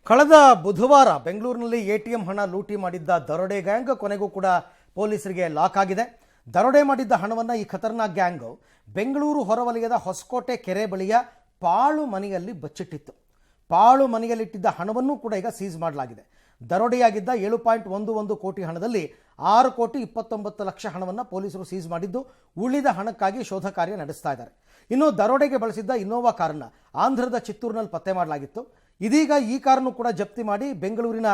ಕಳೆದ ಬುಧವಾರ ಬೆಂಗಳೂರಿನಲ್ಲಿ ಎಟಿಎಂ ಹಣ ಲೂಟಿ ಮಾಡಿದ್ದ ದರೋಡೆ ಗ್ಯಾಂಗ್ ಕೊನೆಗೂ ಕೂಡ ಪೊಲೀಸರಿಗೆ ಲಾಕ್ ಆಗಿದೆ. ದರೋಡೆ ಮಾಡಿದ್ದ ಹಣವನ್ನು ಈ ಖತರ್ನಾಕ್ ಗ್ಯಾಂಗ್ ಬೆಂಗಳೂರು ಹೊರವಲಯದ ಹೊಸಕೋಟೆ ಕೆರೆ ಬಳಿಯ ಪಾಳು ಮನೆಯಲ್ಲಿ ಬಚ್ಚಿಟ್ಟಿತ್ತು. ಪಾಳು ಮನೆಯಲ್ಲಿಟ್ಟಿದ್ದ ಹಣವನ್ನು ಕೂಡ ಈಗ ಸೀಸ್ ಮಾಡಲಾಗಿದೆ. ದರೋಡೆಯಾಗಿದ್ದ 7.11 ಕೋಟಿ ಹಣದಲ್ಲಿ 6 ಕೋಟಿ 29 ಲಕ್ಷ ಹಣವನ್ನು ಪೊಲೀಸರು ಸೀಸ್ ಮಾಡಿದ್ದು, ಉಳಿದ ಹಣಕ್ಕಾಗಿ ಶೋಧ ಕಾರ್ಯ ನಡೆಸ್ತಾ ಇದ್ದಾರೆ. ಇನ್ನು ದರೋಡೆಗೆ ಬಳಸಿದ್ದ ಇನ್ನೋವಾ ಕಾರನ್ನು ಆಂಧ್ರದ ಚಿತ್ತೂರಿನಲ್ಲಿ ಪತ್ತೆ ಮಾಡಲಾಗಿತ್ತು. ಇದೀಗ ಈ ಕಾರನ್ನು ಕೂಡ ಜಪ್ತಿ ಮಾಡಿ ಬೆಂಗಳೂರಿನ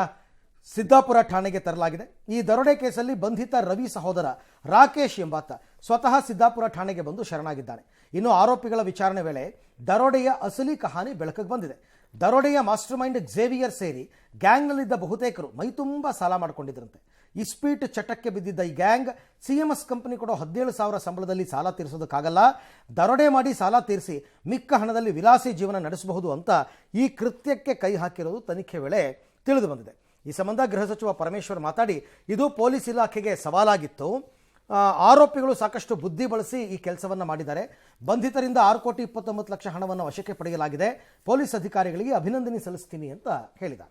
ಸಿದ್ದಾಪುರ ಠಾಣೆಗೆ ತರಲಾಗಿದೆ. ಈ ದರೋಡೆ ಕೇಸಲ್ಲಿ ಬಂಧಿತ ರವಿ ಸಹೋದರ ರಾಕೇಶ್ ಎಂಬಾತ ಸ್ವತಃ ಸಿದ್ದಾಪುರ ಠಾಣೆಗೆ ಬಂದು ಶರಣಾಗಿದ್ದಾನೆ. ಇನ್ನು ಆರೋಪಿಗಳ ವಿಚಾರಣೆ ವೇಳೆ ದರೋಡೆಯ ಅಸಲಿ ಕಹಾನಿ ಬೆಳಕಿಗೆ ಬಂದಿದೆ. ದರೋಡೆಯ ಮಾಸ್ಟರ್ ಮೈಂಡ್ ಝೇವಿಯರ್ ಸೇರಿ ಗ್ಯಾಂಗ್ನಲ್ಲಿದ್ದ ಬಹುತೇಕರು ಮೈತುಂಬ ಸಾಲ ಮಾಡಿಕೊಂಡಿದ್ರಂತೆ. ಇಸ್ಪೀಟ್ ಚಟಕ್ಕೆ ಬಿದ್ದಿದ್ದ ಈ ಗ್ಯಾಂಗ್ CMS ಕಂಪನಿ ಕೊಡೋ 17,000 ಸಂಬಳದಲ್ಲಿ ಸಾಲ ತೀರಿಸೋದಕ್ಕಾಗಲ್ಲ, ದರೋಡೆ ಮಾಡಿ ಸಾಲ ತೀರಿಸಿ ಮಿಕ್ಕ ಹಣದಲ್ಲಿ ವಿಲಾಸಿ ಜೀವನ ನಡೆಸಬಹುದು ಅಂತ ಈ ಕೃತ್ಯಕ್ಕೆ ಕೈ ಹಾಕಿರೋದು ತನಿಖೆ ವೇಳೆ ತಿಳಿದು ಬಂದಿದೆ. ಈ ಸಂಬಂಧ ಗೃಹ ಸಚಿವ ಪರಮೇಶ್ವರ್ ಮಾತಾಡಿ, ಇದು ಪೊಲೀಸ್ ಇಲಾಖೆಗೆ ಸವಾಲಾಗಿತ್ತು. ಆರೋಪಿಗಳು ಸಾಕಷ್ಟು ಬುದ್ಧಿ ಬಳಸಿ ಈ ಕೆಲಸವನ್ನು ಮಾಡಿದ್ದಾರೆ. ಬಂಧಿತರಿಂದ 6 ಕೋಟಿ 29 ಲಕ್ಷ ಹಣವನ್ನು ವಶಕ್ಕೆ ಪಡೆಯಲಾಗಿದೆ. ಪೊಲೀಸ್ ಅಧಿಕಾರಿಗಳಿಗೆ ಅಭಿನಂದನೆ ಸಲ್ಲಿಸ್ತೀನಿ ಅಂತ ಹೇಳಿದ.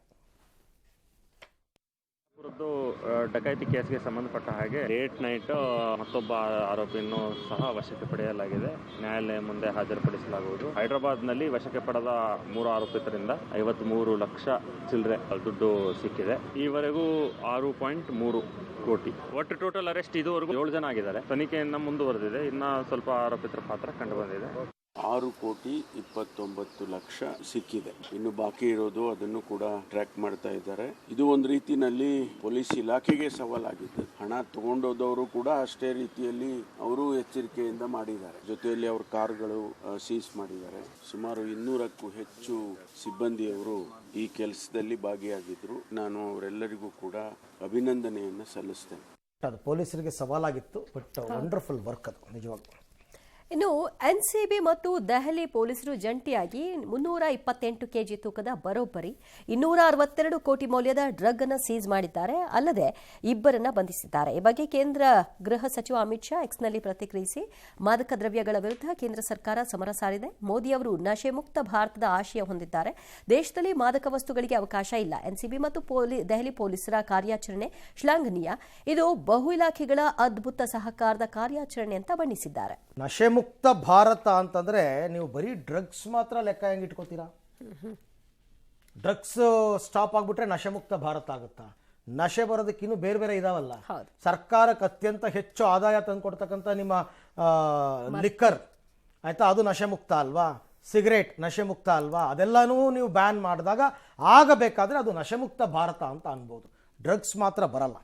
ಡಕಾಯಿತಿ ಕೇಸ್ಗೆ ಸಂಬಂಧಪಟ್ಟ ಹಾಗೆ ಲೇಟ್ ನೈಟ್ ಮತ್ತೊಬ್ಬ ಆರೋಪಿಯನ್ನು ಸಹ ವಶಕ್ಕೆ ಪಡೆಯಲಾಗಿದೆ. ನ್ಯಾಯಾಲಯ ಮುಂದೆ ಹಾಜರುಪಡಿಸಲಾಗುವುದು. ಹೈದರಾಬಾದ್ನಲ್ಲಿ ವಶಕ್ಕೆ ಪಡೆದ 3 ಆರೋಪಿತರಿಂದ 53 ಲಕ್ಷ ಚಿಲ್ಲರೆ ದುಡ್ಡು ಸಿಕ್ಕಿದೆ. ಈವರೆಗೂ 6.3 ಕೋಟಿ. ಒಟ್ಟು ಟೋಟಲ್ ಅರೆಸ್ಟ್ ಇದುವರೆಗೂ 7 ಜನ ಆಗಿದ್ದಾರೆ. ತನಿಖೆಯನ್ನು ಮುಂದುವರೆದಿದೆ. ಇನ್ನ ಸ್ವಲ್ಪ ಆರೋಪಿತರ ಪಾತ್ರ ಕಂಡು ಬಂದಿದೆ. 6 ಕೋಟಿ 29 ಲಕ್ಷ ಸಿಕ್ಕಿದೆ. ಇನ್ನು ಬಾಕಿ ಇರೋದು ಅದನ್ನು ಕೂಡ ಟ್ರ್ಯಾಕ್ ಮಾಡ್ತಾ ಇದ್ದಾರೆ. ಇದು ಒಂದು ರೀತಿಯಲ್ಲಿ ಪೊಲೀಸ್ ಇಲಾಖೆಗೆ ಸವಾಲಾಗಿತ್ತು. ಹಣ ತಗೊಂಡೋದವರು ಕೂಡ ಅಷ್ಟೇ ರೀತಿಯಲ್ಲಿ ಅವರು ಎಚ್ಚರಿಕೆಯಿಂದ ಮಾಡಿದ್ದಾರೆ. ಜೊತೆಯಲ್ಲಿ ಅವ್ರ ಕಾರ್ಗಳು ಸೀಸ್ ಮಾಡಿದ್ದಾರೆ. ಸುಮಾರು 200ಕ್ಕೂ ಹೆಚ್ಚು ಸಿಬ್ಬಂದಿಯವರು ಈ ಕೆಲಸದಲ್ಲಿ ಭಾಗಿಯಾಗಿದ್ರು. ನಾನು ಅವರೆಲ್ಲರಿಗೂ ಕೂಡ ಅಭಿನಂದನೆಯನ್ನು ಸಲ್ಲಿಸ್ತೇನೆ. ಅದು ಪೊಲೀಸರಿಗೆ ಸವಾಲಾಗಿತ್ತು, ಬಟ್ ವಂಡರ್ಫುಲ್ ವರ್ಕ್ ಅದು ನಿಜವಾಗ್ಲೂ. ಇನ್ನು ಎನ್ಸಿಬಿ ಮತ್ತು ದೆಹಲಿ ಪೊಲೀಸರು ಜಂಟಿಯಾಗಿ 328 ಕೆಜಿ ತೂಕದ ಬರೋಬ್ಬರಿ 262 ಕೋಟಿ ಮೌಲ್ಯದ ಡ್ರಗ್ ಅನ್ನು ಸೀಸ್ ಮಾಡಿದ್ದಾರೆ. ಅಲ್ಲದೆ ಇಬ್ಬರನ್ನ ಬಂಧಿಸಿದ್ದಾರೆ. ಈ ಬಗ್ಗೆ ಕೇಂದ್ರ ಗೃಹ ಸಚಿವ ಅಮಿತ್ ಶಾ ಎಕ್ಸ್ನಲ್ಲಿ ಪ್ರತಿಕ್ರಿಯಿಸಿ, ಮಾದಕ ದ್ರವ್ಯಗಳ ವಿರುದ್ಧ ಕೇಂದ್ರ ಸರ್ಕಾರ ಸಮರ ಸಾರಿದೆ. ಮೋದಿ ಅವರು ನಶೆ ಮುಕ್ತ ಭಾರತದ ಆಶಯ ಹೊಂದಿದ್ದಾರೆ. ದೇಶದಲ್ಲಿ ಮಾದಕ ವಸ್ತುಗಳಿಗೆ ಅವಕಾಶ ಇಲ್ಲ. ಎನ್ಸಿಬಿ ಮತ್ತು ದೆಹಲಿ ಪೊಲೀಸರ ಕಾರ್ಯಾಚರಣೆ ಶ್ಲಾಘನೀಯ. ಇದು ಬಹು ಇಲಾಖೆಗಳ ಅದ್ಭುತ ಸಹಕಾರದ ಕಾರ್ಯಾಚರಣೆ ಅಂತ ಬಣ್ಣಿಸಿದ್ದಾರೆ. ನಶೆ ಮುಕ್ತ ಭಾರತ ಅಂತಂದ್ರೆ ನೀವು ಬರೀ ಡ್ರಗ್ಸ್ ಮಾತ್ರ ಲೆಕ್ಕ ಹೆಂಗೆ ಇಟ್ಕೋತೀರಾ? ಡ್ರಗ್ಸ್ ಸ್ಟಾಪ್ ಆಗ್ಬಿಟ್ರೆ ನಶೆ ಮುಕ್ತ ಭಾರತ ಆಗುತ್ತಾ? ನಶೆ ಬರೋದಕ್ಕಿನ್ನೂ ಬೇರೆ ಬೇರೆ ಇದಾವಲ್ಲ. ಸರ್ಕಾರಕ್ಕೆ ಅತ್ಯಂತ ಹೆಚ್ಚು ಆದಾಯ ತಂದುಕೊಡ್ತಕ್ಕಂಥ ನಿಮ್ಮ ಲಿಕ್ಕರ್ ಆಯ್ತಾ, ಅದು ನಶೆ ಮುಕ್ತ ಅಲ್ವಾ? ಸಿಗರೇಟ್ ನಶೆ ಮುಕ್ತ ಅಲ್ವಾ? ಅದೆಲ್ಲನೂ ನೀವು ಬ್ಯಾನ್ ಮಾಡಿದಾಗ ಆಗಬೇಕಾದ್ರೆ ಅದು ನಶೆ ಮುಕ್ತ ಭಾರತ ಅಂತ ಅನ್ಬೋದು. ಡ್ರಗ್ಸ್ ಮಾತ್ರ ಬರಲ್ಲ.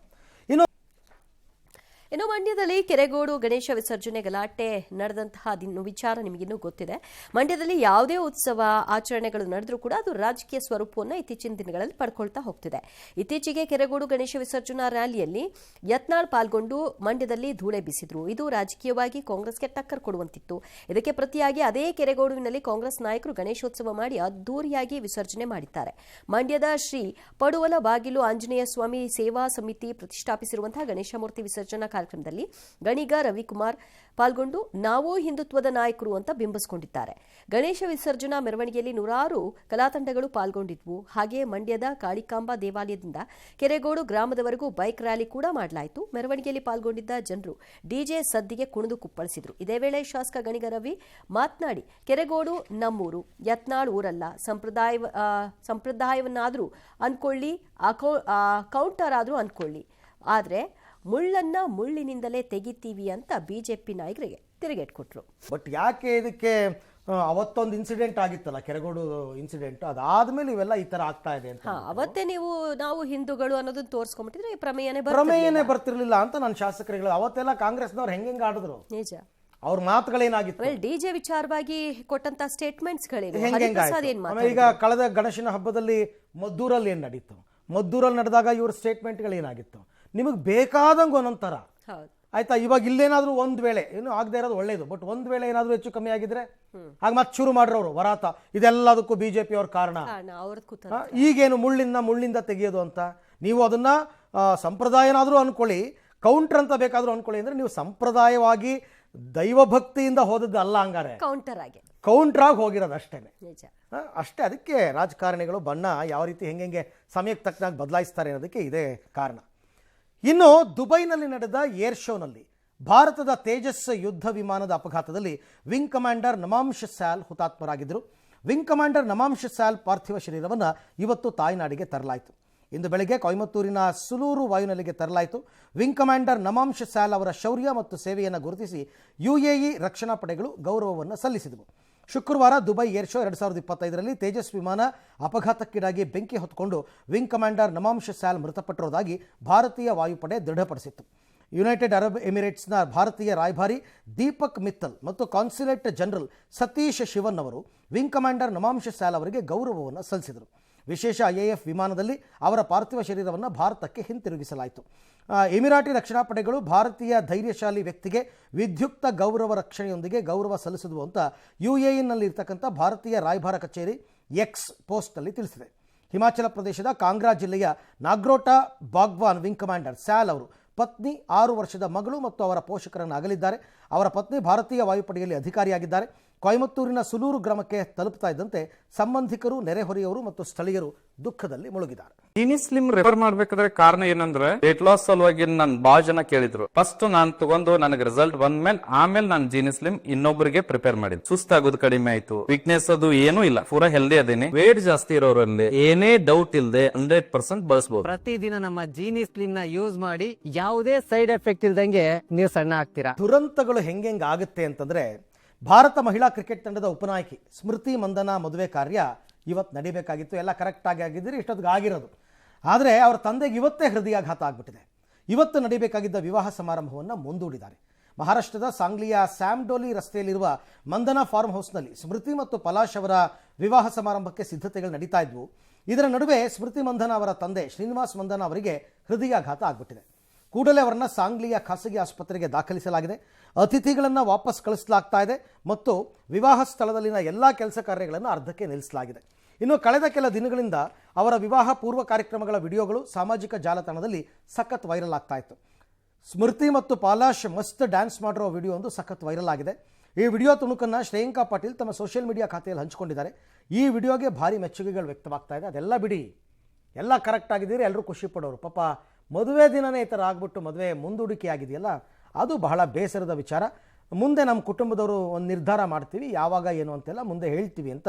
ಇನ್ನು ಮಂಡ್ಯದಲ್ಲಿ ಕೆರೆಗೋಡು ಗಣೇಶ ವಿಸರ್ಜನೆ ಗಲಾಟೆ ನಡೆದಂತಹ ವಿಚಾರ ನಿಮಗಿನ್ನೂ ಗೊತ್ತಿದೆ. ಮಂಡ್ಯದಲ್ಲಿ ಯಾವುದೇ ಉತ್ಸವ ಆಚರಣೆಗಳು ನಡೆದರೂ ಕೂಡ ಅದು ರಾಜಕೀಯ ಸ್ವರೂಪವನ್ನು ಇತ್ತೀಚಿನ ದಿನಗಳಲ್ಲಿ ಪಡ್ಕೊಳ್ತಾ ಹೋಗ್ತಿದೆ. ಇತ್ತೀಚೆಗೆ ಕೆರೆಗೋಡು ಗಣೇಶ ವಿಸರ್ಜನಾ ರ್ಯಾಲಿಯಲ್ಲಿ ಯತ್ನಾಳ್ ಪಾಲ್ಗೊಂಡು ಮಂಡ್ಯದಲ್ಲಿ ಧೂಳೆ ಬೀಸಿದ್ರು. ಇದು ರಾಜಕೀಯವಾಗಿ ಕಾಂಗ್ರೆಸ್ಗೆ ಟಕ್ಕರ್ ಕೊಡುವಂತಿತ್ತು. ಇದಕ್ಕೆ ಪ್ರತಿಯಾಗಿ ಅದೇ ಕೆರೆಗೋಡುವಿನಲ್ಲಿ ಕಾಂಗ್ರೆಸ್ ನಾಯಕರು ಗಣೇಶೋತ್ಸವ ಮಾಡಿ ಅದ್ದೂರಿಯಾಗಿ ವಿಸರ್ಜನೆ ಮಾಡಿದ್ದಾರೆ. ಮಂಡ್ಯದ ಶ್ರೀ ಪಡುವಲ ಬಾಗಿಲು ಆಂಜನೇಯ ಸ್ವಾಮಿ ಸೇವಾ ಸಮಿತಿ ಪ್ರತಿಷ್ಠಾಪಿಸಿರುವಂತಹ ಗಣೇಶ ಮೂರ್ತಿ ವಿಸರ್ಜನಾ ಕಾರ್ಯಕ್ರಮದಲ್ಲಿ ಗಣಿಗ ರವಿಕುಮಾರ್ ಪಾಲ್ಗೊಂಡು ನಾವು ಹಿಂದುತ್ವದ ನಾಯಕರು ಅಂತ ಬಿಂಬಿಸಿಕೊಂಡಿದ್ದಾರೆ. ಗಣೇಶ ವಿಸರ್ಜನಾ ಮೆರವಣಿಗೆಯಲ್ಲಿ 100 ಕಲಾತಂಡಗಳು ಪಾಲ್ಗೊಂಡಿದ್ವು. ಹಾಗೆಯೇ ಮಂಡ್ಯದ ಕಾಳಿಕಾಂಬಾ ದೇವಾಲಯದಿಂದ ಕೆರೆಗೋಡು ಗ್ರಾಮದವರೆಗೂ ಬೈಕ್ ರ್ಯಾಲಿ ಕೂಡ ಮಾಡಲಾಯಿತು. ಮೆರವಣಿಗೆಯಲ್ಲಿ ಪಾಲ್ಗೊಂಡಿದ್ದ ಜನರು ಡಿಜೆ ಸದ್ದಿಗೆ ಕುಣಿದು ಕುಪ್ಪಳಿಸಿದ್ರು. ಇದೇ ವೇಳೆ ಶಾಸಕ ಗಣಿಗ ರವಿ ಮಾತನಾಡಿ, ಕೆರೆಗೋಡು ನಮ್ಮೂರು, ಯತ್ನಾಳ್ ಊರಲ್ಲ, ಸಂಪ್ರದಾಯವನ್ನಾದರೂ ಅನ್ಕೊಳ್ಳಿ, ಕೌಂಟರ್ ಆದರೂ ಅನ್ಕೊಳ್ಳಿ, ಆದರೆ ಮುಳ್ಳನ್ನ ಮುಳ್ಳಿನಿಂದಲೇ ತೆಗಿತೀವಿ ಅಂತ ಬಿಜೆಪಿ ನಾಯಕರಿಗೆ ತಿರುಗೇಟ್ ಕೊಟ್ರು. ಬಟ್ ಯಾಕೆ ಇದಕ್ಕೆ ಅವತ್ತೊಂದು ಇನ್ಸಿಡೆಂಟ್ ಆಗಿತ್ತಲ್ಲ, ಕೆರೆಗೋಡು ಇನ್ಸಿಡೆಂಟ್, ಅದಾದ್ಮೇಲೆ ಇವೆಲ್ಲ ಈ ತರ ಆಗ್ತಾ ಇದೆ ಅಂತ ಅವತ್ತೇ ನಾವು ಹಿಂದೂಗಳು ಅನ್ನೋದನ್ನ ತೋರಿಸ್ಕೊಂಡ್ಬಿಟ್ಟಿದ್ರೆ ಪ್ರಮೇಯನೇ ಬರ್ತಿರ್ಲಿಲ್ಲ ಅಂತ ನನ್ನ ಶಾಸಕರುಗಳು ಅವತ್ತೆಲ್ಲ ಕಾಂಗ್ರೆಸ್ನವ್ರು ಹೆಂಗೆ ಆಡಿದ್ರು. ನಿಜ. ಅವ್ರ ಮಾತುಗಳೇನಾಗಿತ್ತು, ಡಿಜೆ ವಿಚಾರವಾಗಿ ಕೊಟ್ಟಂತ ಸ್ಟೇಟ್ಮೆಂಟ್ಸ್ಗಳೇನು, ಈಗ ಕಳೆದ ಗಣೇಶನ ಹಬ್ಬದಲ್ಲಿ ಮದ್ದೂರಲ್ಲಿ ಏನ್ ನಡೀತು, ಮದ್ದೂರಲ್ಲಿ ನಡೆದಾಗ ಇವ್ರ ಸ್ಟೇಟ್ಮೆಂಟ್ಗಳೇನಾಗಿತ್ತು, ನಿಮಗೆ ಬೇಕಾದಂಗೆ ಒಂದೊಂಥರ ಆಯ್ತಾ. ಇವಾಗ ಇಲ್ಲೇನಾದ್ರೂ ಒಂದ್ ವೇಳೆ ಏನು ಆಗದೆ ಇರೋದು ಒಳ್ಳೇದು, ಬಟ್ ಒಂದ್ ವೇಳೆ ಏನಾದ್ರೂ ಹೆಚ್ಚು ಕಮ್ಮಿ ಆಗಿದ್ರೆ ಆಗ ಮತ್ತೆ ಶುರು ಮಾಡ್ರವ್ರು ವರಾತ, ಇದೆಲ್ಲದಕ್ಕೂ ಬಿಜೆಪಿ ಅವ್ರ ಕಾರಣ. ಈಗೇನು ಮುಳ್ಳಿಂದ ತೆಗೆಯೋದು ಅಂತ, ನೀವು ಅದನ್ನ ಸಂಪ್ರದಾಯನಾದ್ರೂ ಅನ್ಕೊಳ್ಳಿ, ಕೌಂಟರ್ ಅಂತ ಬೇಕಾದ್ರೂ ಅನ್ಕೊಳ್ಳಿ ಅಂದ್ರೆ ನೀವು ಸಂಪ್ರದಾಯವಾಗಿ ದೈವಭಕ್ತಿಯಿಂದ ಹೋದದ್ದು ಅಲ್ಲ, ಹಂಗಾರೆ ಕೌಂಟರ್ ಆಗಿ ಕೌಂಟ್ರಾಗಿ ಹೋಗಿರೋದು ಅಷ್ಟೇ. ನಿಜ. ಅಷ್ಟೇ. ಅದಕ್ಕೆ ರಾಜಕಾರಣಿಗಳು ಬಣ್ಣ ಯಾವ ರೀತಿ ಹೆಂಗೆ ಸಮಯಕ್ಕೆ ತಕ್ಕನಾಗಿ ಬದಲಾಯಿಸ್ತಾರೆ ಅನ್ನೋದಕ್ಕೆ ಇದೇ ಕಾರಣ. ಇನ್ನು ದುಬೈನಲ್ಲಿ ನಡೆದ ಏರ್ ಶೋನಲ್ಲಿ ಭಾರತದ ತೇಜಸ್ ಯುದ್ಧ ವಿಮಾನದ ಅಪಘಾತದಲ್ಲಿ ವಿಂಗ್ ಕಮಾಂಡರ್ ನಮಾಂಶ್ ಸ್ಯಾಲ್ ಹುತಾತ್ಮರಾಗಿದ್ದರು. ವಿಂಗ್ ಕಮಾಂಡರ್ ನಮಾಂಶ್ ಸ್ಯಾಲ್ ಪಾರ್ಥಿವ ಶರೀರವನ್ನು ಇವತ್ತು ತಾಯ್ನಾಡಿಗೆ ತರಲಾಯಿತು. ಇಂದು ಬೆಳಗ್ಗೆ ಕೊಯಮತ್ತೂರಿನ ಸುಲೂರು ವಾಯುನೆಲೆಗೆ ತರಲಾಯಿತು. ವಿಂಗ್ ಕಮಾಂಡರ್ ನಮಾಂಶ್ ಸ್ಯಾಲ್ ಅವರ ಶೌರ್ಯ ಮತ್ತು ಸೇವೆಯನ್ನು ಗುರುತಿಸಿ UAE ರಕ್ಷಣಾ ಪಡೆಗಳು ಗೌರವವನ್ನು ಸಲ್ಲಿಸಿದವು. ಶುಕ್ರವಾರ ದುಬೈ ಏರ್ ಶೋ 2025ರಲ್ಲಿ ತೇಜಸ್ ವಿಮಾನ ಅಪಘಾತಕ್ಕೀಡಾಗಿ ಬೆಂಕಿ ಹೊತ್ತುಕೊಂಡು ವಿಂಗ್ ಕಮಾಂಡರ್ ನಮಾಂಶ್ ಸ್ಯಾಲ್ ಮೃತಪಟ್ಟಿರುವುದಾಗಿ ಭಾರತೀಯ ವಾಯುಪಡೆ ದೃಢಪಡಿಸಿತ್ತು. ಯುನೈಟೆಡ್ ಅರಬ್ ಎಮಿರೇಟ್ಸ್ನ ಭಾರತೀಯ ರಾಯಭಾರಿ ದೀಪಕ್ ಮಿತ್ತಲ್ ಮತ್ತು ಕಾನ್ಸುಲೇಟ್ ಜನರಲ್ ಸತೀಶ್ ಶಿವನ್ ಅವರು ವಿಂಗ್ ಕಮಾಂಡರ್ ನಮಾಂಶ್ ಸ್ಯಾಲ್ ಅವರಿಗೆ ಗೌರವವನ್ನು ಸಲ್ಲಿಸಿದರು. ವಿಶೇಷ IAF ವಿಮಾನದಲ್ಲಿ ಅವರ ಪಾರ್ಥಿವ ಶರೀರವನ್ನು ಭಾರತಕ್ಕೆ ಹಿಂತಿರುಗಿಸಲಾಯಿತು. ಎಮಿರಾಟಿ ರಕ್ಷಣಾ ಪಡೆಗಳು ಭಾರತೀಯ ಧೈರ್ಯಶಾಲಿ ವ್ಯಕ್ತಿಗೆ ವಿದ್ಯುಕ್ತ ಗೌರವ ರಕ್ಷಣೆಯೊಂದಿಗೆ ಗೌರವ ಸಲ್ಲಿಸಿದವು ಅಂತ UAEನಲ್ಲಿರ್ತಕ್ಕಂಥ ಭಾರತೀಯ ರಾಯಭಾರ ಕಚೇರಿ ಎಕ್ಸ್ ಪೋಸ್ಟ್ನಲ್ಲಿ ತಿಳಿಸಿದೆ. ಹಿಮಾಚಲ ಪ್ರದೇಶದ ಕಾಂಗ್ರಾ ಜಿಲ್ಲೆಯ ನಾಗ್ರೋಟಾ ಬಾಗ್ವಾನ್ ವಿಂಗ್ ಕಮಾಂಡರ್ ಸ್ಯಾಲ್ ಅವರು ಪತ್ನಿ, 6 ವರ್ಷದ ಮಗಳು ಮತ್ತು ಅವರ ಪೋಷಕರನ್ನು ಅಗಲಿದ್ದಾರೆ. ಅವರ ಪತ್ನಿ ಭಾರತೀಯ ವಾಯುಪಡೆಯಲ್ಲಿ ಅಧಿಕಾರಿಯಾಗಿದ್ದಾರೆ. ಕೊಯಮತ್ತೂರಿನ ಸುಲೂರು ಗ್ರಾಮಕ್ಕೆ ತಲುಪ್ತಾ ಇದ್ದಂತೆ ಸಂಬಂಧಿಕರು, ನೆರೆಹೊರೆಯವರು ಮತ್ತು ಸ್ಥಳೀಯರು ದುಃಖದಲ್ಲಿ ಮುಳುಗಿದ್ದಾರೆ. ಜೀನಿ ಸ್ಲಿಮ್ ರೆಫರ್ ಮಾಡ್ಬೇಕಾದ್ರೆ ಕಾರಣ ಏನಂದ್ರೆ ವೇಟ್ ಲಾಸ್ ಸಲುವಾಗಿ ನನ್ ಬಾಳ ಜನ ಕೇಳಿದ್ರು. ಫಸ್ಟ್ ನಾನ್ ತಗೊಂಡು ನನಗೆ ರಿಸಲ್ಟ್ ಬಂದ್ಮೇಲೆ ಆಮೇಲೆ ನಾನು ಜೀನಿ ಸ್ಲಿಮ್ ಇನ್ನೊಬ್ಬರಿಗೆ ಪ್ರಿಪೇರ್ ಮಾಡಿದ್. ಸುಸ್ತಾಗೋದು ಕಡಿಮೆ ಆಯ್ತು, ವೀಕ್ನೆಸ್ ಅದು ಏನೂ ಇಲ್ಲ, ಪೂರಾ ಹೆಲ್ದಿ ಅದೇನೆ. ವೇಟ್ ಜಾಸ್ತಿ ಇರೋರಲ್ಲಿ ಏನೇ ಡೌಟ್ ಇಲ್ಲದೆ 100% ಬಳಸಬಹುದು. ಪ್ರತಿದಿನ ನಮ್ಮ ಜೀನಿ ಸ್ಲಿಮ್ ನ ಯೂಸ್ ಮಾಡಿ ಯಾವುದೇ ಸೈಡ್ ಎಫೆಕ್ಟ್ ಇಲ್ದಂಗೆ ನೀವು ಸಣ್ಣ ಆಗ್ತೀರಾ. ದುರಂತಗಳು ಹೆಂಗೆ ಆಗುತ್ತೆ ಅಂತಂದ್ರೆ, ಭಾರತ ಮಹಿಳಾ ಕ್ರಿಕೆಟ್ ತಂಡದ ಉಪನಾಯಕಿ ಸ್ಮೃತಿ ಮಂದನಾ ಮದುವೆ ಕಾರ್ಯ ಇವತ್ತು ನಡಿಬೇಕಾಗಿತ್ತು. ಎಲ್ಲ ಕರೆಕ್ಟಾಗಿ ಆಗಿದ್ದರೆ ಇಷ್ಟೊತ್ತಿಗೆ ಆಗಿರೋದು. ಆದರೆ ಅವರ ತಂದೆಗೆ ಇವತ್ತೇ ಹೃದಯಾಘಾತ ಆಗಿಬಿಟ್ಟಿದೆ. ಇವತ್ತು ನಡಿಬೇಕಾಗಿದ್ದ ವಿವಾಹ ಸಮಾರಂಭವನ್ನು ಮುಂದೂಡಿದ್ದಾರೆ. ಮಹಾರಾಷ್ಟ್ರದ ಸಾಂಗ್ಲಿಯ ಸ್ಯಾಮ್ಡೋಲಿ ರಸ್ತೆಯಲ್ಲಿರುವ ಮಂದನಾ ಫಾರ್ಮ್ ಹೌಸ್ನಲ್ಲಿ ಸ್ಮೃತಿ ಮತ್ತು ಪಲಾಶ್ ಅವರ ವಿವಾಹ ಸಮಾರಂಭಕ್ಕೆ ಸಿದ್ಧತೆಗಳು ನಡೀತಾ ಇದ್ವು. ಇದರ ನಡುವೆ ಸ್ಮೃತಿ ಮಂದನಾ ಅವರ ತಂದೆ ಶ್ರೀನಿವಾಸ್ ಮಂದನಾ ಅವರಿಗೆ ಹೃದಯಾಘಾತ ಆಗಿಬಿಟ್ಟಿದೆ. ಕೂಡಲೇ ಅವರನ್ನು ಸಾಂಗ್ಲಿಯ ಖಾಸಗಿ ಆಸ್ಪತ್ರೆಗೆ ದಾಖಲಿಸಲಾಗಿದೆ. ಅತಿಥಿಗಳನ್ನು ವಾಪಸ್ ಕಳಿಸಲಾಗ್ತಾ ಇದೆ ಮತ್ತು ವಿವಾಹ ಸ್ಥಳದಲ್ಲಿನ ಎಲ್ಲ ಕೆಲಸ ಕಾರ್ಯಗಳನ್ನು ಅರ್ಧಕ್ಕೆ ನಿಲ್ಲಿಸಲಾಗಿದೆ. ಇನ್ನು ಕಳೆದ ಕೆಲ ದಿನಗಳಿಂದ ಅವರ ವಿವಾಹ ಪೂರ್ವ ಕಾರ್ಯಕ್ರಮಗಳ ವಿಡಿಯೋಗಳು ಸಾಮಾಜಿಕ ಜಾಲತಾಣದಲ್ಲಿ ಸಖತ್ ವೈರಲ್ ಆಗ್ತಾ ಇತ್ತು. ಸ್ಮೃತಿ ಮತ್ತು ಪಾಲಾಶ್ ಮಸ್ತ್ ಡ್ಯಾನ್ಸ್ ಮಾಡಿರೋ ವಿಡಿಯೋ ಒಂದು ಸಖತ್ ವೈರಲ್ ಆಗಿದೆ. ಈ ವಿಡಿಯೋ ತುಣುಕನ್ನು ಶ್ರೇಯಾಂಕಾ ಪಾಟೀಲ್ ತಮ್ಮ ಸೋಷಿಯಲ್ ಮೀಡಿಯಾ ಖಾತೆಯಲ್ಲಿ ಹಂಚಿಕೊಂಡಿದ್ದಾರೆ. ಈ ವಿಡಿಯೋಗೆ ಭಾರಿ ಮೆಚ್ಚುಗೆಗಳು ವ್ಯಕ್ತವಾಗ್ತಾ ಇದೆ. ಅದೆಲ್ಲ ಬಿಡಿ, ಎಲ್ಲ ಕರೆಕ್ಟ್ ಆಗಿದ್ದೀರಿ, ಎಲ್ಲರೂ ಖುಷಿ ಪಡೋರು. ಪಾಪ ಮದುವೆ ದಿನನೇ ಈ ಥರ ಆಗ್ಬಿಟ್ಟು ಮದುವೆ ಮುಂದೂಡಿಕೆ ಆಗಿದೆಯಲ್ಲ, ಅದು ಬಹಳ ಬೇಸರದ ವಿಚಾರ. ಮುಂದೆ ನಮ್ಮ ಕುಟುಂಬದವರು ಒಂದು ನಿರ್ಧಾರ ಮಾಡ್ತೀವಿ, ಯಾವಾಗ ಏನು ಅಂತೆಲ್ಲ ಮುಂದೆ ಹೇಳ್ತೀವಿ ಅಂತ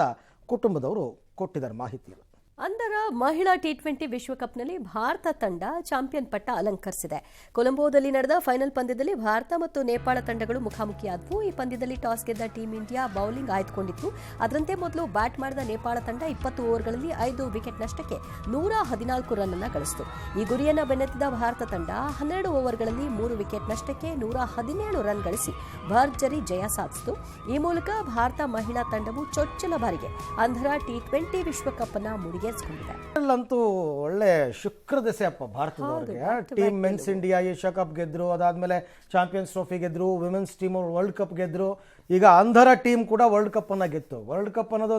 ಕುಟುಂಬದವರು ಕೊಟ್ಟಿದ್ದಾರೆ ಮಾಹಿತಿಯನ್ನು. ಅಂಧರ ಮಹಿಳಾ T20 ವಿಶ್ವಕಪ್ನಲ್ಲಿ ಭಾರತ ತಂಡ ಚಾಂಪಿಯನ್ ಪಟ್ಟ ಅಲಂಕರಿಸಿದೆ. ಕೊಲಂಬೋದಲ್ಲಿ ನಡೆದ ಫೈನಲ್ ಪಂದ್ಯದಲ್ಲಿ ಭಾರತ ಮತ್ತು ನೇಪಾಳ ತಂಡಗಳು ಮುಖಾಮುಖಿಯಾದವು. ಈ ಪಂದ್ಯದಲ್ಲಿ ಟಾಸ್ ಗೆದ್ದ ಟೀಂ ಇಂಡಿಯಾ ಬೌಲಿಂಗ್ ಆಯ್ದುಕೊಂಡಿತ್ತು. ಅದರಂತೆ ಮೊದಲು ಬ್ಯಾಟ್ ಮಾಡಿದ ನೇಪಾಳ ತಂಡ 20 ಓವರ್ಗಳಲ್ಲಿ 5 ವಿಕೆಟ್ ನಷ್ಟಕ್ಕೆ 114 ರನ್ ಅನ್ನು ಗಳಿಸಿತು. ಈ ಗುರಿಯನ್ನು ಬೆನ್ನತ್ತಿದ ಭಾರತ ತಂಡ 12 ಓವರ್ಗಳಲ್ಲಿ 3 ವಿಕೆಟ್ ನಷ್ಟಕ್ಕೆ 117 ರನ್ ಗಳಿಸಿ ಭರ್ಜರಿ ಜಯ ಸಾಧಿಸಿತು. ಈ ಮೂಲಕ ಭಾರತ ಮಹಿಳಾ ತಂಡವು ಚೊಚ್ಚಲ ಬಾರಿಗೆ ಅಂಧರ T20 ವಿಶ್ವಕಪ್ ಅನ್ನು ಮುಡಿಗೆ ಅಂತೂ ಒಳ್ಳೆ ಶುಕ್ರ ದೆಸೆ ಅಪ್ಪ ಭಾರತದವರಿಗೆ. Team men's India Asia cup ಗೆದ್ರು, ಅದಾದ್ಮೇಲೆ ಚಾಂಪಿಯನ್ಸ್ ಟ್ರೋಫಿ ಗೆದ್ರು, ವಿಮೆನ್ಸ್ ಟೀಮ್ ವರ್ಲ್ಡ್ ಕಪ್ ಗೆದ್ರು, ಈಗ ಅಂಧರ ಟೀಮ್ ಕೂಡ ವರ್ಲ್ಡ್ ಕಪ್ ಅನ್ನ ಗೆತ್ತು. ವರ್ಲ್ಡ್ ಕಪ್ ಅನ್ನೋದು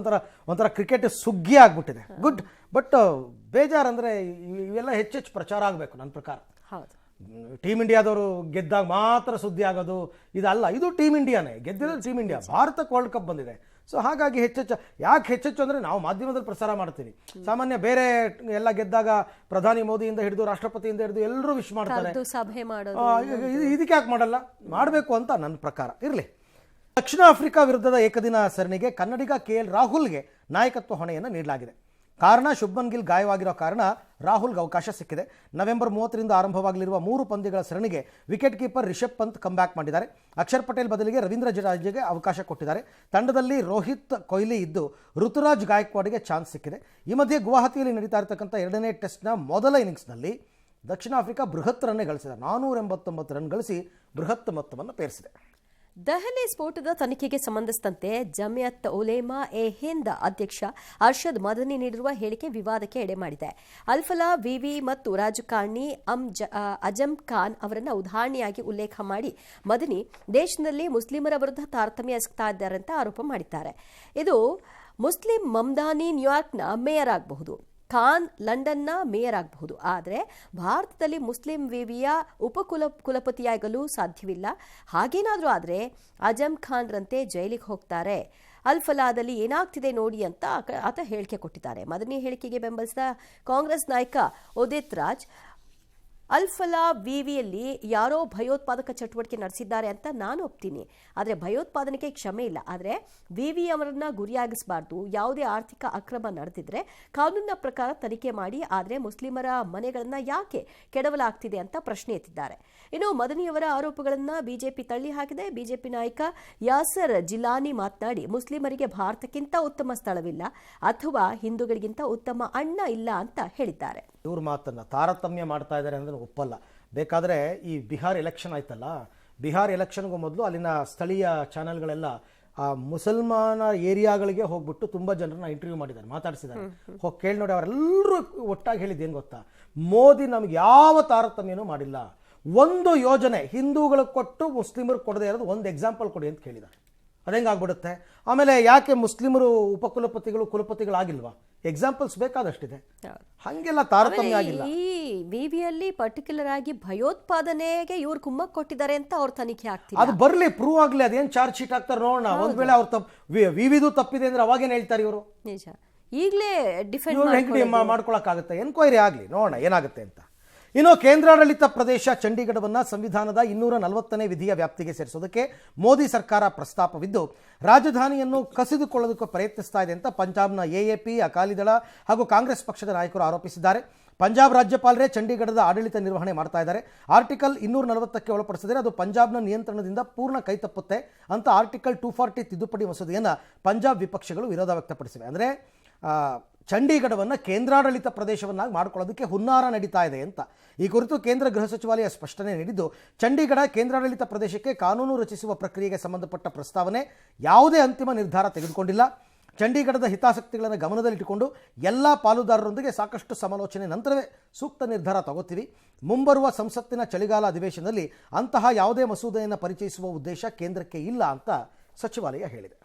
ಒಂಥರ ಕ್ರಿಕೆಟ್ ಸುಗ್ಗಿ ಆಗ್ಬಿಟ್ಟಿದೆ. ಗುಡ್. ಬಟ್ ಬೇಜಾರಂದ್ರೆ ಇವೆಲ್ಲ ಹೆಚ್ಚೆಚ್ಚು ಪ್ರಚಾರ ಆಗಬೇಕು ನನ್ನ ಪ್ರಕಾರ. ಟೀಮ್ ಇಂಡಿಯಾದವರು ಗೆದ್ದಾಗ ಮಾತ್ರ ಸುದ್ದಿ ಆಗೋದು ಇದಲ್ಲ. ಇದು ಟೀಮ್ ಇಂಡಿಯಾನೇ ಗೆದ್ದಿರೋದು. ಟೀಮ್ ಇಂಡಿಯಾ ಭಾರತಕ್ಕೆ ವರ್ಲ್ಡ್ ಕಪ್ ಬಂದಿದೆ. ಸೊ ಹಾಗಾಗಿ ಹೆಚ್ಚೆಚ್ಚು ಅಂದರೆ ನಾವು ಮಾಧ್ಯಮದಲ್ಲಿ ಪ್ರಸಾರ ಮಾಡ್ತೀವಿ. ಸಾಮಾನ್ಯ ಬೇರೆ ಎಲ್ಲ ಗೆದ್ದಾಗ ಪ್ರಧಾನಿ ಮೋದಿಯಿಂದ ಹಿಡಿದು ರಾಷ್ಟ್ರಪತಿಯಿಂದ ಹಿಡಿದು ಎಲ್ಲರೂ ವಿಶ್ ಮಾಡ್ತಾರೆ. ಇದಕ್ಕೆ ಯಾಕೆ ಮಾಡಲ್ಲ? ಮಾಡಬೇಕು ಅಂತ ನನ್ನ ಪ್ರಕಾರ. ಇರಲಿ. ದಕ್ಷಿಣ ಆಫ್ರಿಕಾ ವಿರುದ್ಧದ ಏಕದಿನ ಸರಣಿಗೆ ಕನ್ನಡಿಗ KL ರಾಹುಲ್ಗೆ ನಾಯಕತ್ವ ಹೊಣೆಯನ್ನು ನೀಡಲಾಗಿದೆ. ಕಾರಣ ಶುಭ್ಮನ್ ಗಿಲ್ ಗಾಯವಾಗಿರೋ ಕಾರಣ ರಾಹುಲ್ಗೆ ಅವಕಾಶ ಸಿಕ್ಕಿದೆ. ನವೆಂಬರ್ 30ರಿಂದ ಆರಂಭವಾಗಲಿರುವ 3 ಪಂದ್ಯಗಳ ಸರಣಿಗೆ wicket keeper Rishabh Pant comeback ಮಾಡಿದ್ದಾರೆ. ಅಕ್ಷರ್ ಪಟೇಲ್ ಬದಲಿಗೆ ರವೀಂದ್ರ ಜಡೇಜಾಗೆ ಅವಕಾಶ ಕೊಟ್ಟಿದ್ದಾರೆ. ತಂಡದಲ್ಲಿ ರೋಹಿತ್ ಕೊಹ್ಲಿ ಇದ್ದು ಋತುರಾಜ್ ಗಾಯಕ್ವಾಡ್ಗೆ ಚಾನ್ಸ್ ಸಿಕ್ಕಿದೆ. ಈ ಮಧ್ಯೆ ಗುವಾಹತಿಯಲ್ಲಿ ನಡೀತಾ ಇರತಕ್ಕಂಥ 2ನೇ ಟೆಸ್ಟ್ನ ಮೊದಲ ಇನ್ನಿಂಗ್ಸ್ನಲ್ಲಿ ದಕ್ಷಿಣ ಆಫ್ರಿಕಾ ಬೃಹತ್ ರನ್ನೇ ಗಳಿಸಿದೆ. 489 ರನ್ ಗಳಿಸಿ ಬೃಹತ್ ಮೊತ್ತವನ್ನು ಪೇರಿಸಿದೆ. ದೆಹಲಿ ಸ್ಫೋಟದ ತನಿಖೆಗೆ ಸಂಬಂಧಿಸಿದಂತೆ ಜಮಿಯತ್ ಉಲೇಮಾ ಎ ಹಿಂದ್ ಅಧ್ಯಕ್ಷ ಅರ್ಷದ್ ಮದನಿ ನೀಡಿರುವ ಹೇಳಿಕೆ ವಿವಾದಕ್ಕೆ ಎಡೆಮಾಡಿದೆ. ಅಲ್ಫಲಾ ವಿವಿ ಮತ್ತು ರಾಜಕಾರಣಿ ಅಜಮ್ ಖಾನ್ ಅವರನ್ನು ಉದಾಹರಣೆಯಾಗಿ ಉಲ್ಲೇಖ ಮಾಡಿ ಮದನಿ ದೇಶದಲ್ಲಿ ಮುಸ್ಲಿಮರ ವಿರುದ್ಧ ತಾರತಮ್ಯ ಎಸಗ್ತಾ ಇದ್ದಾರೆ ಅಂತ ಆರೋಪ ಮಾಡಿದ್ದಾರೆ. ಇದು ಮುಸ್ಲಿಂ ಮಮ್ದಾನಿ ನ್ಯೂಯಾರ್ಕ್ನ ಮೇಯರ್ ಆಗಬಹುದು. ಖಾನ್ ಲಂಡನ್ನ ಮೇಯರ್ ಆಗಬಹುದು, ಆದರೆ ಭಾರತದಲ್ಲಿ ಮುಸ್ಲಿಂ ವಿವಿಯ ಕುಲಪತಿಯಾಗಲು ಸಾಧ್ಯವಿಲ್ಲ. ಹಾಗೇನಾದರೂ ಆದರೆ ಅಜಮ್ ಖಾನ್ರಂತೆ ಜೈಲಿಗೆ ಹೋಗ್ತಾರೆ. ಅಲ್ಫಲಾದಲ್ಲಿ ಏನಾಗ್ತಿದೆ ನೋಡಿ ಅಂತ ಆತ ಹೇಳಿಕೆ ಕೊಟ್ಟಿದ್ದಾರೆ. ಮದನಿ ಹೇಳಿಕೆಗೆ ಬೆಂಬಲಿಸಿದ ಕಾಂಗ್ರೆಸ್ ನಾಯಕ ಉದಿತ್ ರಾಜ್, ಅಲ್ಫಲಾ ವಿವಿಯಲ್ಲಿ ಯಾರೋ ಭಯೋತ್ಪಾದಕ ಚಟುವಟಿಕೆ ನಡೆಸಿದ್ದಾರೆ ಅಂತ ನಾನು ಒಪ್ತೀನಿ, ಆದರೆ ಭಯೋತ್ಪಾದನೆಗೆ ಕ್ಷಮೆ ಇಲ್ಲ. ಆದರೆ ವಿವಿ ಅವರನ್ನ ಗುರಿಯಾಗಿಸಬಾರ್ದು. ಯಾವುದೇ ಆರ್ಥಿಕ ಅಕ್ರಮ ನಡೆದಿದ್ರೆ ಕಾನೂನಿನ ಪ್ರಕಾರ ತನಿಖೆ ಮಾಡಿ, ಆದರೆ ಮುಸ್ಲಿಮರ ಮನೆಗಳನ್ನ ಯಾಕೆ ಕೆಡವಲಾಗ್ತಿದೆ ಅಂತ ಪ್ರಶ್ನೆ ಎತ್ತಿದ್ದಾರೆ. ಇನ್ನು ಮದನಿಯವರ ಆರೋಪಗಳನ್ನ ಬಿಜೆಪಿ ತಳ್ಳಿ ಹಾಕಿದೆ. ಬಿಜೆಪಿ ನಾಯಕ ಯಾಸರ್ ಜಿಲಾನಿ ಮಾತನಾಡಿ, ಮುಸ್ಲಿಮರಿಗೆ ಭಾರತಕ್ಕಿಂತ ಉತ್ತಮ ಸ್ಥಳವಿಲ್ಲ ಅಥವಾ ಹಿಂದೂಗಳಿಗಿಂತ ಉತ್ತಮ ಅಣ್ಣ ಇಲ್ಲ ಅಂತ ಹೇಳಿದ್ದಾರೆ. ಇವ್ರ ಮಾತನ್ನು ತಾರತಮ್ಯ ಮಾಡ್ತಾ ಇದ್ದಾರೆ ಅಂದರೆ ಒಪ್ಪಲ್ಲ. ಬೇಕಾದರೆ ಈ ಬಿಹಾರ್ ಎಲೆಕ್ಷನ್ ಆಯ್ತಲ್ಲ, ಬಿಹಾರ್ ಎಲೆಕ್ಷನ್ಗೂ ಮೊದಲು ಅಲ್ಲಿನ ಸ್ಥಳೀಯ ಚಾನೆಲ್ಗಳೆಲ್ಲ ಆ ಮುಸಲ್ಮಾನ ಏರಿಯಾಗಳಿಗೆ ಹೋಗ್ಬಿಟ್ಟು ತುಂಬ ಜನರನ್ನ ಇಂಟರ್ವ್ಯೂ ಮಾಡಿದ್ದಾರೆ, ಮಾತಾಡಿಸಿದ್ದಾರೆ. ಹೋಗಿ ಕೇಳಿ ನೋಡಿ, ಅವರೆಲ್ಲರೂ ಒಟ್ಟಾಗಿ ಹೇಳಿದ್ದು ಏನು ಗೊತ್ತಾ, ಮೋದಿ ನಮ್ಗೆ ಯಾವ ತಾರತಮ್ಯನೂ ಮಾಡಿಲ್ಲ, ಒಂದು ಯೋಜನೆ ಹಿಂದೂಗಳಿಗೆ ಕೊಟ್ಟು ಮುಸ್ಲಿಮರಿಗೆ ಕೊಡದೇ ಇರೋದು ಒಂದು ಎಕ್ಸಾಂಪಲ್ ಕೊಡಿ ಅಂತ ಕೇಳಿದ್ದಾರೆ. ಅದೇಂಗಾಗ್ಬಿಡುತ್ತೆ. ಆಮೇಲೆ ಯಾಕೆ ಮುಸ್ಲಿಮರು ಉಪಕುಲಪತಿಗಳು ಕುಲಪತಿಗಳಾಗಿಲ್ವಾ? ಎಕ್ಸಾಂಪಲ್ಸ್ ಬೇಕಾದಷ್ಟಿದೆ. ಹಂಗೆಲ್ಲ ತಾರತಮ್ಯ ಆಗಿಲ್ಲ. ಈ ವಿವಿಯಲ್ಲಿ ಪರ್ಟಿಕ್ಯುಲರ್ ಆಗಿ ಭಯೋತ್ಪಾದನೆಗೆ ಇವ್ರು ಕುಮ್ಮಕ್ ಕೊಟ್ಟಿದ್ದಾರೆ ಅಂತ ಅವ್ರ ತನಿಖೆ ಆಗ್ತಿದೆ. ಅದು ಬರ್ಲಿ, ಪ್ರೂವ್ ಆಗ್ಲಿ, ಅದೇನ್ ಚಾರ್ಜ್ ಶೀಟ್ ಹಾಕ್ತಾರೆ ನೋಡೋಣ. ಒಂದ್ ವೇಳೆ ಅವ್ರ ವಿವಿದು ತಪ್ಪಿದೆ ಅಂದ್ರೆ ಅವಾಗೇನ್ ಹೇಳ್ತಾರೆ ಇವರು? ನಿಜ, ಈಗಲೇ ಡಿಫೆಂಡ್ ಮಾಡ್ಕೊಳಕ್ಕಾಗುತ್ತೆ. ಎನ್ಕ್ವೈರಿ ಆಗ್ಲಿ, ನೋಡೋಣ ಏನಾಗುತ್ತೆ ಅಂತ. ಇನ್ನು ಕೇಂದ್ರಾಡಳಿತ ಪ್ರದೇಶ ಚಂಡೀಗಢವನ್ನು ಸಂವಿಧಾನದ 240ನೇ ವಿಧಿಯ ವ್ಯಾಪ್ತಿಗೆ ಸೇರಿಸೋದಕ್ಕೆ ಮೋದಿ ಸರ್ಕಾರ ಪ್ರಸ್ತಾಪವಿದ್ದು, ರಾಜಧಾನಿಯನ್ನು ಕಸಿದುಕೊಳ್ಳೋದಕ್ಕೆ ಪ್ರಯತ್ನಿಸ್ತಾ ಇದೆ ಅಂತ ಪಂಜಾಬ್ನ ಎಎಪಿ, ಅಕಾಲಿದಳ ಹಾಗೂ ಕಾಂಗ್ರೆಸ್ ಪಕ್ಷದ ನಾಯಕರು ಆರೋಪಿಸಿದ್ದಾರೆ. ಪಂಜಾಬ್ ರಾಜ್ಯಪಾಲರೇ ಚಂಡೀಗಢದ ಆಡಳಿತ ನಿರ್ವಹಣೆ ಮಾಡ್ತಾ ಇದ್ದಾರೆ. ಆರ್ಟಿಕಲ್ 240ಕ್ಕೆ ಒಳಪಡಿಸಿದರೆ ಅದು ಪಂಜಾಬ್ನ ನಿಯಂತ್ರಣದಿಂದ ಪೂರ್ಣ ಕೈತಪ್ಪುತ್ತೆ ಅಂತ ಆರ್ಟಿಕಲ್ 240 ತಿದ್ದುಪಡಿ ಮಸೂದೆಯನ್ನು ಪಂಜಾಬ್ ವಿಪಕ್ಷಗಳು ವಿರೋಧ ವ್ಯಕ್ತಪಡಿಸಿವೆ. ಅಂದರೆ ಚಂಡೀಗಢವನ್ನು ಕೇಂದ್ರಾಡಳಿತ ಪ್ರದೇಶವನ್ನಾಗಿ ಮಾಡ್ಕೊಳ್ಳೋದಕ್ಕೆ ಹುನ್ನಾರ ನಡೀತಾ ಇದೆ ಅಂತ. ಈ ಕುರಿತು ಕೇಂದ್ರ ಗೃಹ ಸಚಿವಾಲಯ ಸ್ಪಷ್ಟನೆ ನೀಡಿದ್ದು, ಚಂಡೀಗಢ ಕೇಂದ್ರಾಡಳಿತ ಪ್ರದೇಶಕ್ಕೆ ಕಾನೂನು ರಚಿಸುವ ಪ್ರಕ್ರಿಯೆಗೆ ಸಂಬಂಧಪಟ್ಟ ಪ್ರಸ್ತಾವನೆ ಯಾವುದೇ ಅಂತಿಮ ನಿರ್ಧಾರ ತೆಗೆದುಕೊಂಡಿಲ್ಲ. ಚಂಡೀಗಢದ ಹಿತಾಸಕ್ತಿಗಳನ್ನು ಗಮನದಲ್ಲಿಟ್ಟುಕೊಂಡು ಎಲ್ಲ ಪಾಲುದಾರರೊಂದಿಗೆ ಸಾಕಷ್ಟು ಸಮಾಲೋಚನೆ ನಂತರವೇ ಸೂಕ್ತ ನಿರ್ಧಾರ ತಗೋತೀವಿ. ಮುಂಬರುವ ಸಂಸತ್ತಿನ ಚಳಿಗಾಲ ಅಧಿವೇಶನದಲ್ಲಿ ಅಂತಹ ಯಾವುದೇ ಮಸೂದೆಯನ್ನು ಪರಿಚಯಿಸುವ ಉದ್ದೇಶ ಕೇಂದ್ರಕ್ಕೆ ಇಲ್ಲ ಅಂತ ಸಚಿವಾಲಯ ಹೇಳಿದೆ.